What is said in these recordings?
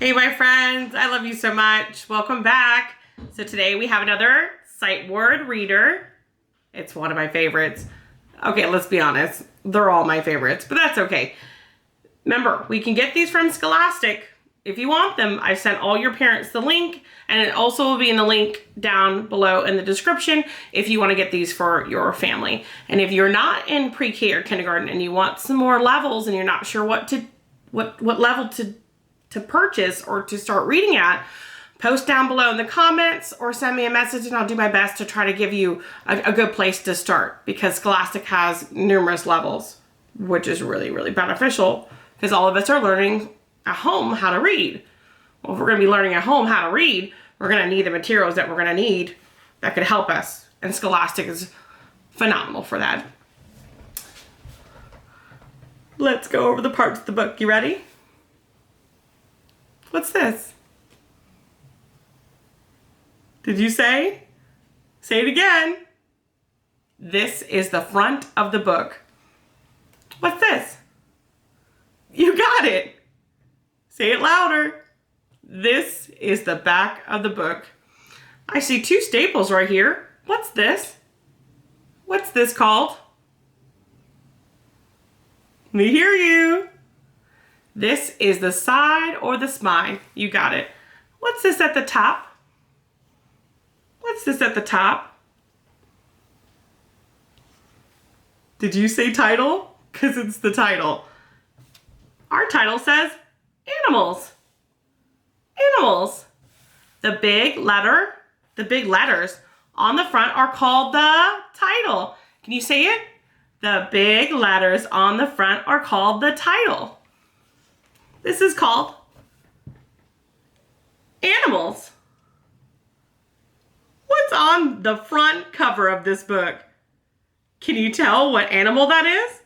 Hey my friends, I love you so much. Welcome back. So today we have another sight word reader. It's one of my favorites. Okay, let's be honest. They're all my favorites, but that's okay. Remember, we can get these from Scholastic. If you want them, I've sent all your parents the link, and it also will be in the link down below in the description if you want to get these for your family. And if you're not in pre-K or kindergarten and you want some more levels and you're not sure what level to purchase or to start reading at, post down below in the comments or send me a message and I'll do my best to try to give you a good place to start, because Scholastic has numerous levels, which is really, really beneficial because all of us are learning at home how to read. Well, if we're going to be learning at home how to read, we're going to need the materials that we're going to need that could help us. And Scholastic is phenomenal for that. Let's go over the parts of the book. You ready? What's this? Did you say? Say it again. This is the front of the book. What's this? You got it. Say it louder. This is the back of the book. I see two staples right here. What's this? What's this called? Let me hear you. This is the side or the spine. You got it. What's this at the top? What's this at the top? Did you say title? Because it's the title. Our title says animals. Animals. The big letters on the front are called the title. Can you say it? The big letters on the front are called the title. This is called animals. What's on the front cover of this book? Can you tell what animal that is?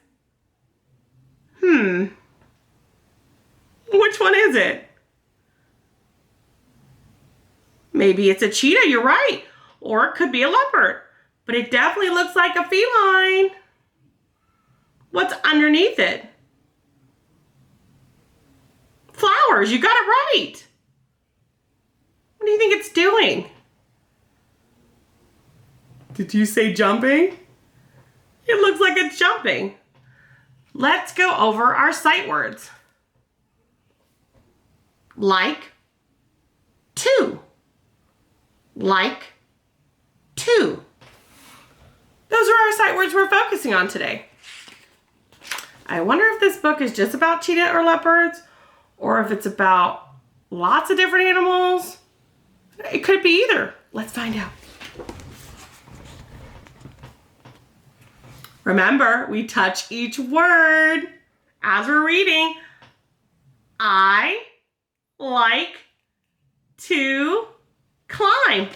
Which one is it? Maybe it's a cheetah, you're right. Or it could be a leopard. But it definitely looks like a feline. What's underneath it? Flowers, you got it right. What do you think it's doing? Did you say jumping? It looks like it's jumping. Let's go over our sight words. Like, to. Like, to. Those are our sight words we're focusing on today. I wonder if this book is just about cheetah or leopards, or if it's about lots of different animals. It could be either. Let's find out. Remember, we touch each word as we're reading. I like to climb.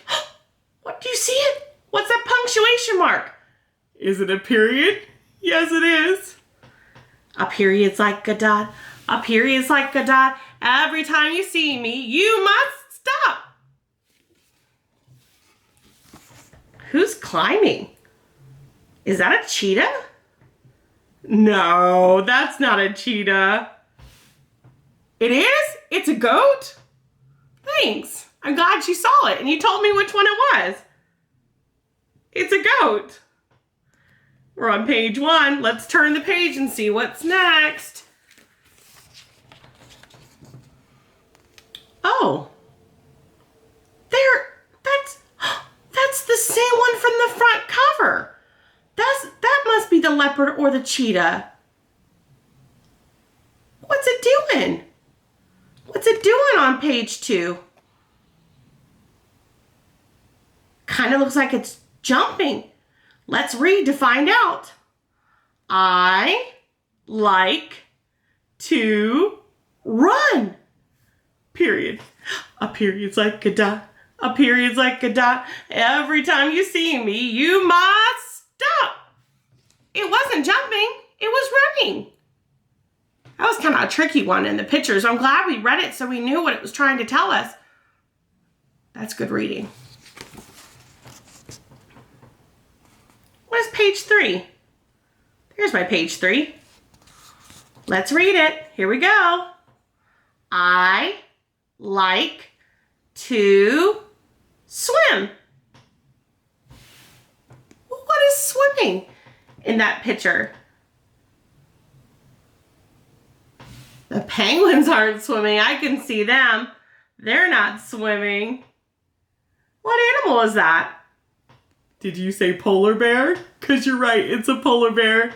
What, do you see it? What's that punctuation mark? Is it a period? Yes, it is. A period's like a dot. A period's like a dot. Every time you see me, you must stop. Who's climbing? Is that a cheetah? No, that's not a cheetah. It is? It's a goat? Thanks. I'm glad you saw it and you told me which one it was. It's a goat. We're on page 1. Let's turn the page and see what's next. Oh. That's the same one from the front cover. That must be the leopard or the cheetah. What's it doing? What's it doing on page 2? Kind of looks like it's jumping. Let's read to find out. I like to run. Period. A period's like a dot. A period's like a dot. Every time you see me, you must stop. It wasn't jumping. It was running. That was kind of a tricky one in the pictures. I'm glad we read it so we knew what it was trying to tell us. That's good reading. What is page 3? Here's my page 3. Let's read it. Here we go. I like to swim. What is swimming in that picture? The penguins aren't swimming. I can see them. They're not swimming. What animal is that? Did you say polar bear? Because you're right, it's a polar bear.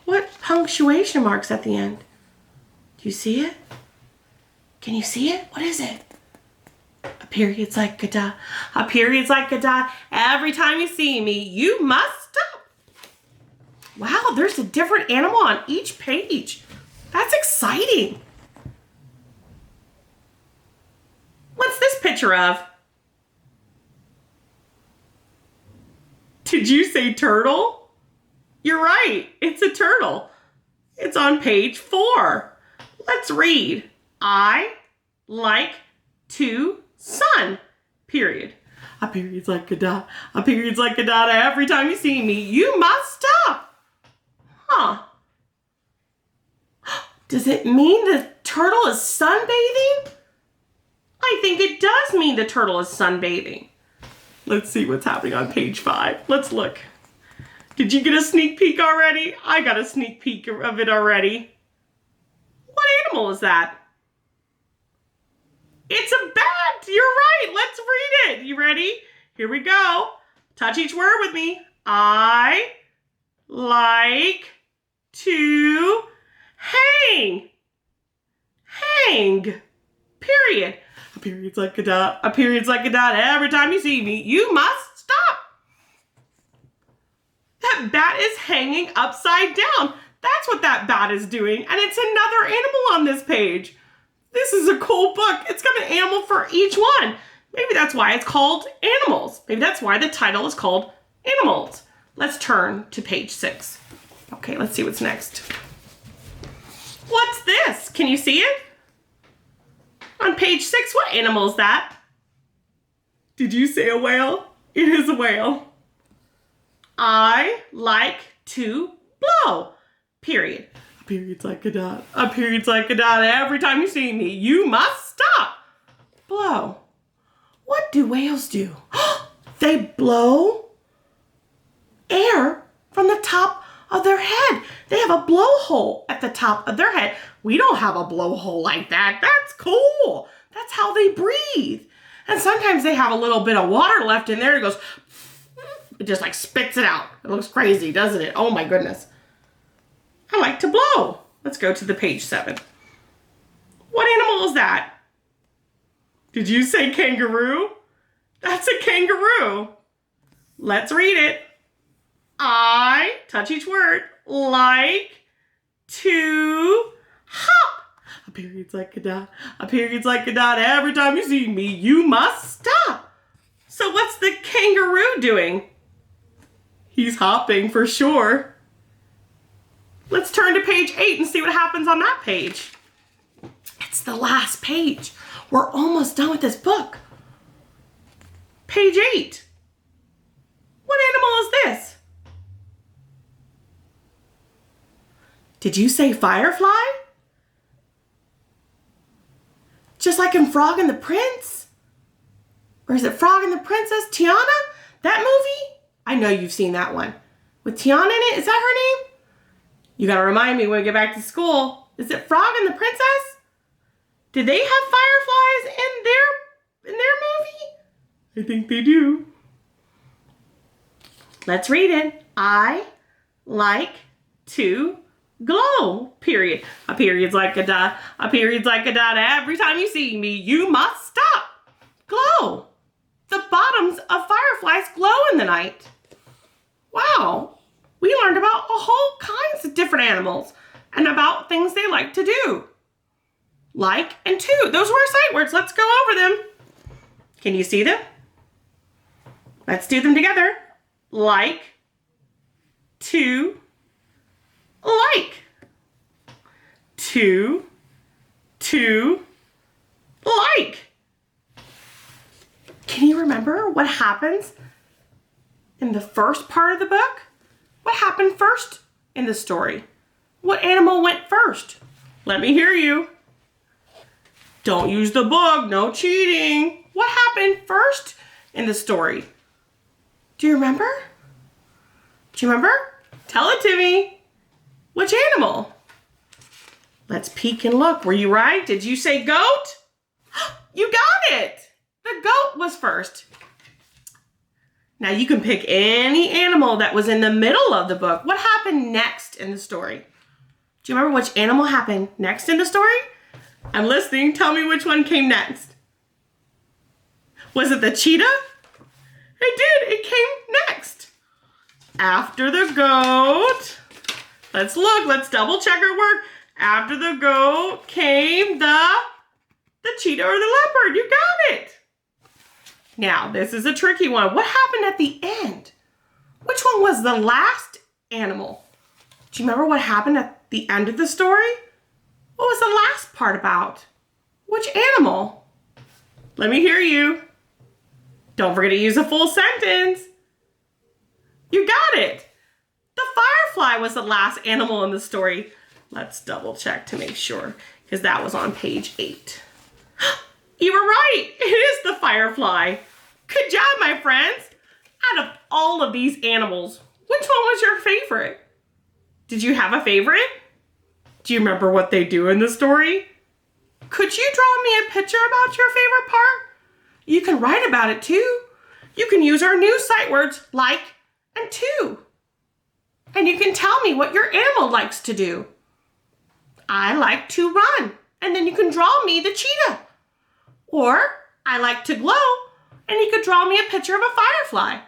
What punctuation marks at the end? Do you see it? Can you see it? What is it? A period's like a dot. A period's like a dot. Every time you see me, you must stop. Wow, there's a different animal on each page. That's exciting. What's this picture of? Did you say turtle? You're right, it's a turtle. It's on page 4. Let's read. I like to sun, period. A period's like a dot. A period's like a dot. Every time you see me, you must stop. Huh. Does it mean the turtle is sunbathing? I think it does mean the turtle is sunbathing. Let's see what's happening on page 5. Let's look. Did you get a sneak peek already? I got a sneak peek of it already. What animal is that? It's a bat. You're right. Let's read it. You ready? Here we go. Touch each word with me. I like to hang. Hang. Period. A period's like a dot. A period's like a dot. Every time you see me, you must stop. That bat is hanging upside down. That's what that bat is doing. And it's another animal on this page. This is a cool book. It's got an animal for each one. Maybe that's why it's called Animals. Maybe that's why the title is called Animals. Let's turn to page 6. Okay, let's see what's next. What's this? Can you see it? On page 6, what animal is that? Did you say a whale? It is a whale. I like to blow. Period. A period's like a dot. A period's like a dot. Every time you see me, you must stop. Blow. What do whales do? They blow air from the top of their head. They have a blowhole at the top of their head. We don't have a blowhole like that. That's cool. That's how they breathe. And sometimes they have a little bit of water left in there. It goes, it just like spits it out. It looks crazy, doesn't it? Oh my goodness. I like to blow. Let's go to the page 7. What animal is that? Did you say kangaroo? That's a kangaroo. Let's read it. I, touch each word, like to hop. A period's like a dot. A period's like a dot. Every time you see me, you must stop. So what's the kangaroo doing? He's hopping for sure. Let's turn to page 8 and see what happens on that page. It's the last page. We're almost done with this book. Page 8. What animal is this? Did you say firefly? Just like in Frog and the Prince? Or is it Frog and the Princess? Tiana? That movie? I know you've seen that one. With Tiana in it? Is that her name? You gotta remind me when we get back to school. Is it Frog and the Princess? Did they have fireflies in their movie? I think they do. Let's read it. I like to glow, period. A period's like a dot. A period's like a dot. Every time you see me, you must stop. Glow. The bottoms of fireflies glow in the night. Wow. We learned about a whole kinds of different animals and about things they like to do. Like and to. Those were our sight words. Let's go over them. Can you see them? Let's do them together. Like, to, like. To, like. Can you remember what happens in the first part of the book? What happened first in the story? What animal went first? Let me hear you. Don't use the book. No cheating. What happened first in the story? Do you remember? Do you remember? Tell it to me. Which animal? Let's peek and look. Were you right? Did you say goat? You got it. The goat was first. Now you can pick any animal that was in the middle of the book. What happened next in the story? Do you remember which animal happened next in the story? I'm listening. Tell me which one came next. Was it the cheetah? It did. It came next. After the goat. Let's look. Let's double check our work. After the goat came the cheetah or the leopard. You got it. Now, this is a tricky one. What happened at the end? Which one was the last animal? Do you remember what happened at the end of the story? What was the last part about? Which animal? Let me hear you. Don't forget to use a full sentence. You got it. The firefly was the last animal in the story. Let's double check to make sure, because that was on page 8. You were right. It is the firefly. Good job, my friends. Out of all of these animals, which one was your favorite? Did you have a favorite? Do you remember what they do in the story? Could you draw me a picture about your favorite part? You can write about it too. You can use our new sight words like and to. And you can tell me what your animal likes to do. I like to run. And then you can draw me the cheetah. Or I like to glow. And you could draw me a picture of a firefly.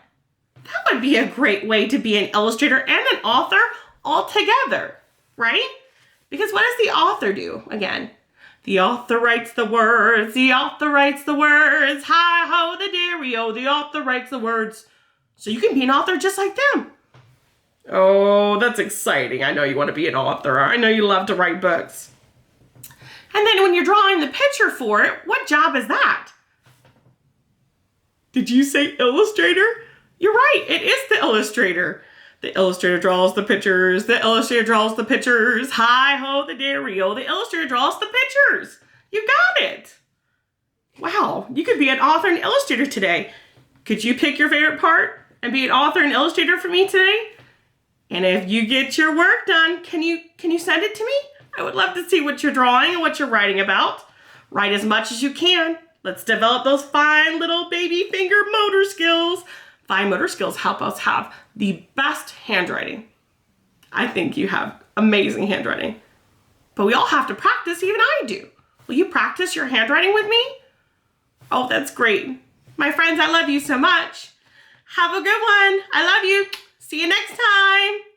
That would be a great way to be an illustrator and an author all together, right? Because what does the author do again? The author writes the words, the author writes the words, hi-ho the dairy-o, the author writes the words. So you can be an author just like them. Oh, that's exciting. I know you want to be an author. I know you love to write books. And then when you're drawing the picture for it, what job is that? Did you say illustrator? You're right, it is the illustrator. The illustrator draws the pictures. The illustrator draws the pictures. Hi-ho the dairy-o. The illustrator draws the pictures. You got it. Wow, you could be an author and illustrator today. Could you pick your favorite part and be an author and illustrator for me today? And if you get your work done, can you send it to me? I would love to see what you're drawing and what you're writing about. Write as much as you can. Let's develop those fine little baby finger motor skills. Fine motor skills help us have the best handwriting. I think you have amazing handwriting. But we all have to practice, even I do. Will you practice your handwriting with me? Oh, that's great. My friends, I love you so much. Have a good one. I love you. See you next time.